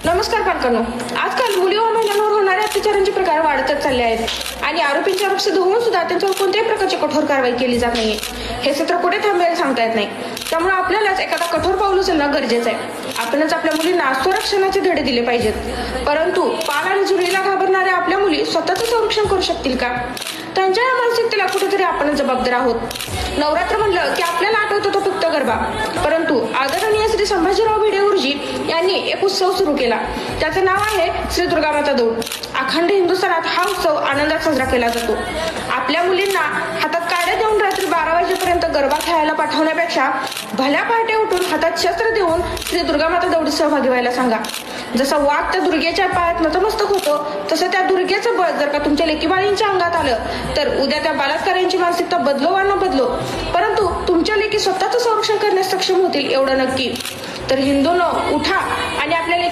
नमस्कार पालकांनो, आजकाल मुली व महिलांवर होणाऱ्या अत्याचारांचे प्रकार वाढतच चालले आहेत आणि आरोपींची अरेस्ट होऊन सुद्धा त्यांच्यावर कोणत्याही प्रकारची कठोर कारवाई केली जात नाहीये. हे सत्र कुठे थांबेल सांगता येत नाही. त्यामुळे आपल्यालाच एखादा कठोर पाऊल उचलणं गरजेचं आहे. आपणच आपल्या मुलींना संरक्षणाचे धडे दिले पाहिजेत. परंतु पाल आणि जुरीला घाबरणाऱ्या आपल्या मुली स्वतःचं संरक्षण करू शकतील का? त्यांच्या या मानसिकतेला कुठेतरी आपणच जबाबदार आहोत. नवरात्र म्हणलं की आपल्याला आठवतो तो फक्त गरबा, परंतु आदरणीय श्री संभाजीराव भिडे गुरुजी यांनी एक उत्सव सुरू केला. त्याचं नाव आहे श्री दुर्गामाता दौड. अखंड हिंदुस्थानात हा उत्सव आनंदात साजरा केला जातो. आपल्या मुलींना हातात काड्या देऊन रात्री 12 वाजेपर्यंत गरबा खेळायला पाठवण्यापेक्षा भल्या पहाटे उठून हातात शस्त्र देऊन श्री दुर्गामाता दौडीत सहभागी व्हायला सांगा. जसा वाघ त्या दुर्गेच्या पायात नतमस्तक होतो, तसं त्या दुर्गेचं बळ जर का तुमच्या लेकीबाळींच्या अंगात आलं तर उद्या त्या बलात्काऱ्यांची मानसिकता बदलो वा न बदलो, परंतु तुमच्या लेकी स्वतःचं संरक्षण करण्यास सक्षम होतील एवढं नक्की. तर हिंदूंनो, उठा आणि आपल्या लेकी